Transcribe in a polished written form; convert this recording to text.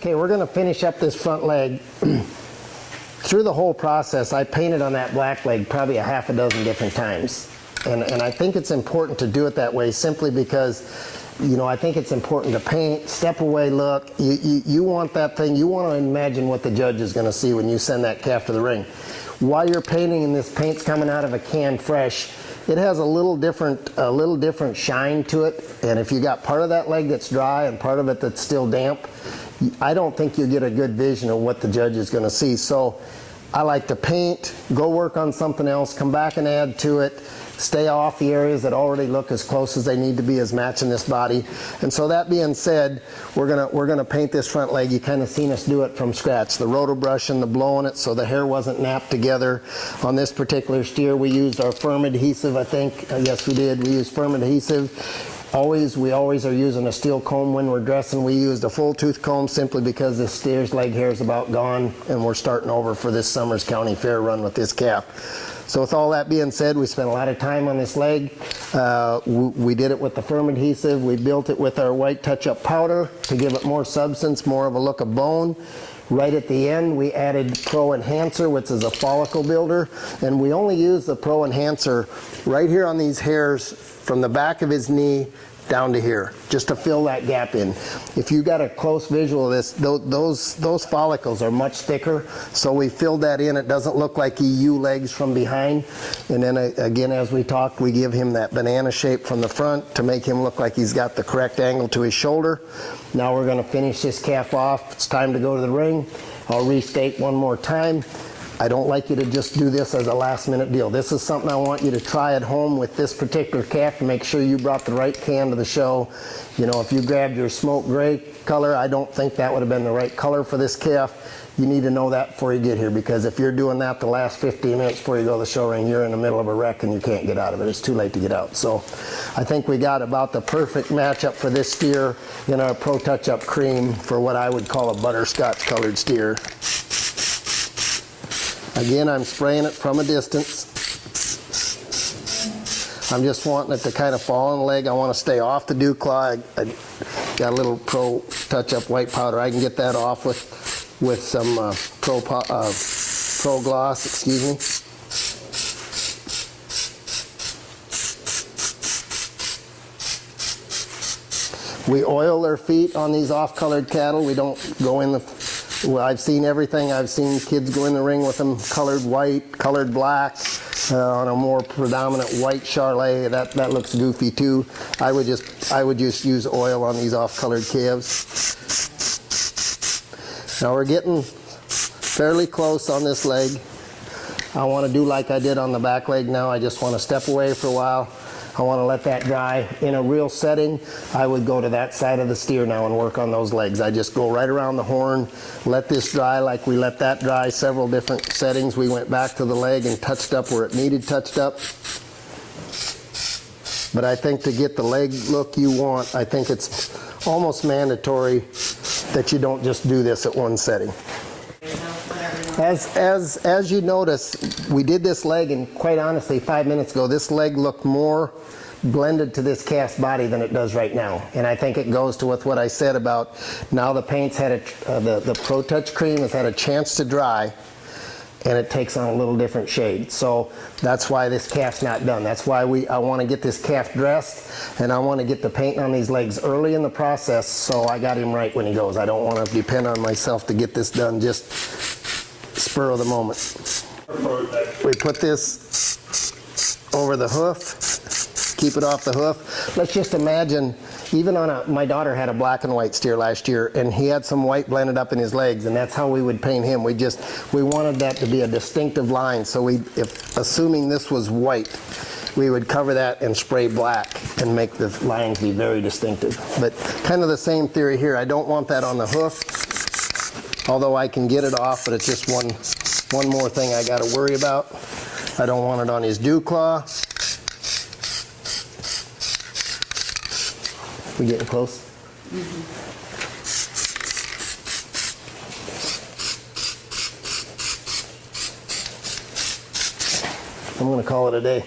Okay, we're going to finish up this front leg. Through the whole process, I painted on that black leg probably a half a dozen different times. And I think it's important to do it that way simply because, you know, I think it's important to paint, step away, look. You want that thing, you want to imagine what the judge is going to see when you send that calf to the ring. While you're painting and this paint's coming out of a can fresh, it has a little different shine to it. And if you got part of that leg that's dry and part of it that's still damp, I don't think you'll get a good vision of what the judge is going to see. So I like to paint, go work on something else, come back and add to it, stay off the areas that already look as close as they need to be as matching this body. And so that being said, we're gonna paint this front leg. You kind of seen us do it from scratch. The roto brush and the blowing it so the hair wasn't napped together. On this particular steer, we used our firm adhesive, I think. Yes, we did. We used firm adhesive. We always are using a steel comb when we're dressing. We used a full tooth comb simply because the steer's leg hair is about gone and we're starting over for this summer's county fair run with this calf. So with all that being said, we spent a lot of time on this leg. We did it with the firm adhesive. We built it with our white touch-up powder to give it more substance, more of a look of bone. Right at the end, we added Pro Enhancer, which is a follicle builder. And we only use the Pro Enhancer right here on these hairs from the back of his knee down to here, just to fill that gap in. If you got a close visual of this, those follicles are much thicker, so we filled that in. It doesn't look like EU legs from behind. And then again, as we talked, we give him that banana shape from the front to make him look like he's got the correct angle to his shoulder. Now we're going to finish this calf off. It's time to go to the ring. I'll restate one more time. I don't like you to just do this as a last minute deal. This is something I want you to try at home with this particular calf to make sure you brought the right can to the show. You know, if you grabbed your smoke gray color, I don't think that would have been the right color for this calf. You need to know that before you get here, because if you're doing that the last 15 minutes before you go to the show ring, you're in the middle of a wreck and you can't get out of it. It's too late to get out. So I think we got about the perfect matchup for this steer in our Pro Touch Up Cream for what I would call a butterscotch colored steer. Again, I'm spraying it from a distance. I'm just wanting it to kind of fall on the leg. I want to stay off the dew claw. I got a little Pro Touch Up white powder. I can get that off with some Pro Gloss, excuse me. We oil their feet on these off-colored cattle. We don't go in the... Well, I've seen everything. I've seen kids go in the ring with them colored white, colored black, on a more predominant white Charlet. That looks goofy too. I would just use oil on these off-colored calves. Now we're getting fairly close on this leg. I want to do like I did on the back leg now. I just want to step away for a while. I want to let that dry. In a real setting, I would go to that side of the steer now and work on those legs. I just go right around the horn, let this dry like we let that dry several different settings. We went back to the leg and touched up where it needed touched up. But I think to get the leg look you want, I think it's almost mandatory that you don't just do this at one setting. As you notice, we did this leg, and quite honestly, 5 minutes ago, this leg looked more blended to this calf's body than it does right now. And I think it goes to with what I said about now the paint's had the Pro Touch Cream has had a chance to dry, and it takes on a little different shade. So that's why this calf's not done. That's why I want to get this calf dressed, and I want to get the paint on these legs early in the process so I got him right when he goes. I don't want to depend on myself to get this done just spur of the moment. We put this over the hoof, keep it off the hoof. Let's just imagine, even on my daughter had a black and white steer last year, and he had some white blended up in his legs, and that's how we would paint him. We wanted that to be a distinctive line, so assuming this was white, we would cover that and spray black and make the lines be very distinctive. But kind of the same theory here. I don't want that on the hoof, although I can get it off, but it's just one more thing I got to worry about. I don't want it on his dew claw. We getting close? Mm-hmm. I'm going to call it a day.